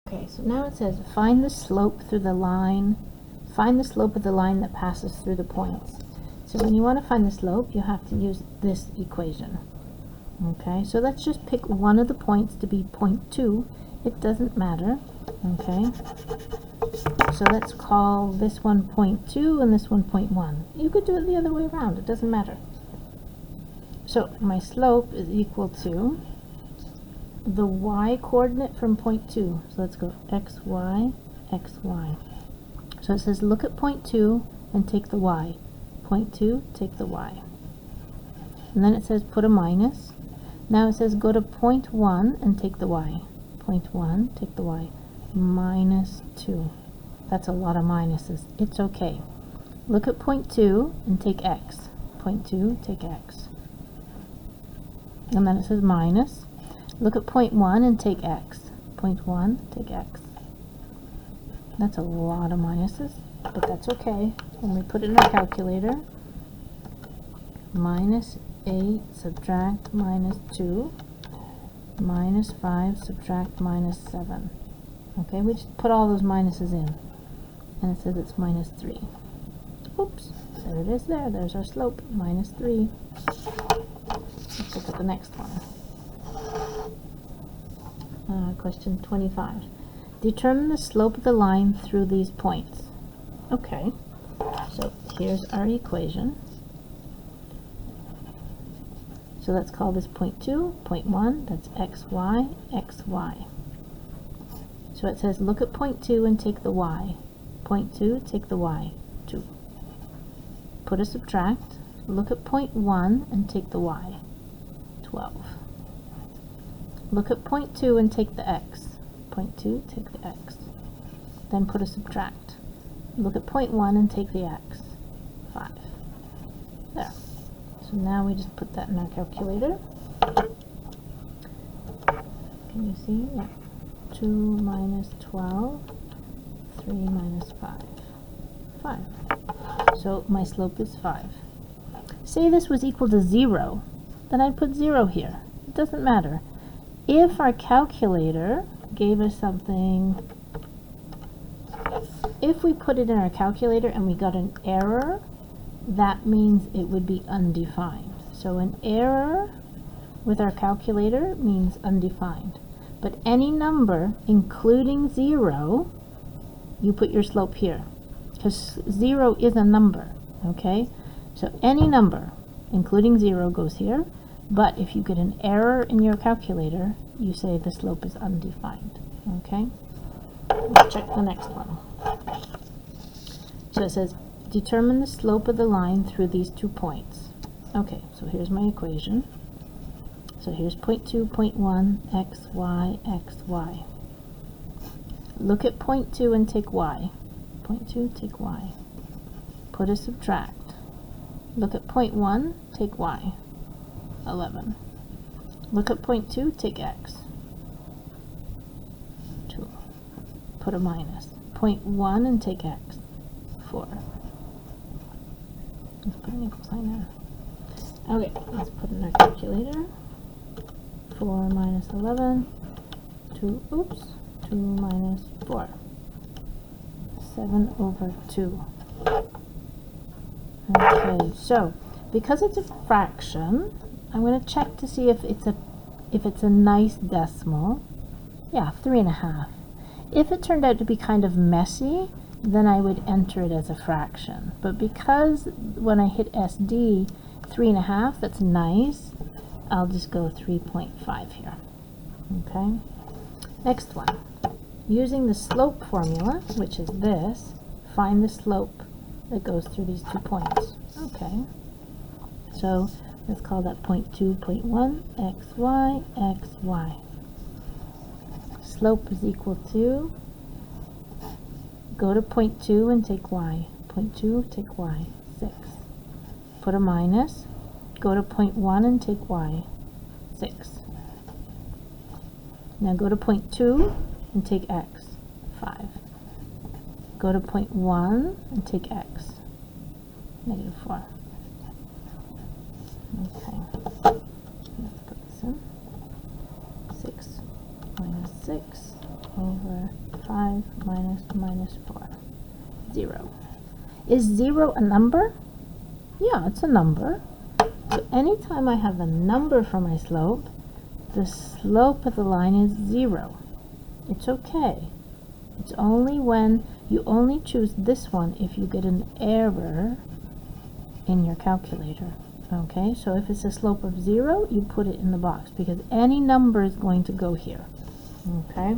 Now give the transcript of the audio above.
Okay, so now it says find the slope through the line, find the slope of the line that passes through the points. So when you want to find the slope, you have to use this equation. Okay, so let's just pick one of the points to be 0.2. It doesn't matter. Okay, so let's call this one 0.2 and this one 0.1. You could do it the other way around, it doesn't matter. So my slope is equal to the y coordinate from 0.2. So let's go x, y, x, y. So it says look at 0.2 and take the y. 0.2, take the y. And then it says put a minus. Now it says go to 0.1 and take the y. 0.1, take the y. Minus 2. That's a lot of minuses. It's okay. Look at 0.2 and take x. 0.2, take x. And then it says minus. Look at 0.1 and take x. 0.1, take x. That's a lot of minuses, but that's okay. When we put it in our calculator, minus 8 subtract minus 2, minus 5 subtract minus 7. Okay, we just put all those minuses in. And it says it's minus 3. Oops, there it is there. There's our slope, minus 3. Let's look at the next one. Question 25. Determine the slope of the line through these points. Okay, so here's our equation. So let's call this 0.2, 0.1, that's xy, xy. So it says look at 0.2 and take the y. 0.2, take the y, 2. Put a subtract. Look at 0.1 and take the y, 12. Look at 0.2 and take the x. 0.2, take the x. Then put a subtract. Look at 0.1 and take the x, 5. There. So now we just put that in our calculator. Can you see? Yeah. 2 minus 12, 3 minus 5. 5. So my slope is 5. Say this was equal to 0, then I'd put 0 here. It doesn't matter. If our calculator gave us something, if we put it in our calculator and we got an error, that means it would be undefined. So an error with our calculator means undefined. But any number, including 0, you put your slope here. Because 0 is a number, okay? So any number, including 0, goes here. But if you get an error in your calculator, you say the slope is undefined, okay? Let's check the next one. So it says, determine the slope of the line through these 2 points. Okay, so here's my equation. So here's 0.2, 0.1, x, y, x, y. Look at 0.2 and take y. 0.2, take y. Put a subtract. Look at 0.1, take y. 11. Look at 0.2, take x. 2. Put a minus. 0.1 and take x. 4. Let's put an equal sign there. Okay, let's put in our calculator. 4 minus 11. 2 minus 4. 7 over 2. Okay, so because it's a fraction, I'm going to check to see if it's a nice decimal. Yeah, 3.5. If it turned out to be kind of messy, then I would enter it as a fraction. But because when I hit SD, 3.5, that's nice, I'll just go 3.5 here. Okay. Next one. Using the slope formula, which is this, find the slope that goes through these 2 points. Okay. So let's call that 0.2, 0.1, xy, xy. Slope is equal to, go to 0.2 and take y. 0.2, take y, 6. Put a minus, go to 0.1 and take y, 6. Now go to 0.2 and take x, 5. Go to 0.1 and take x, negative 4. Okay, let's put this in. 6 minus 6 over 5 minus 4. 0. Is 0 a number? Yeah, it's a number. So anytime I have a number for my slope, the slope of the line is 0. It's okay. It's only when you only choose this one if you get an error in your calculator. Okay, so if it's a slope of 0, you put it in the box because any number is going to go here. Okay.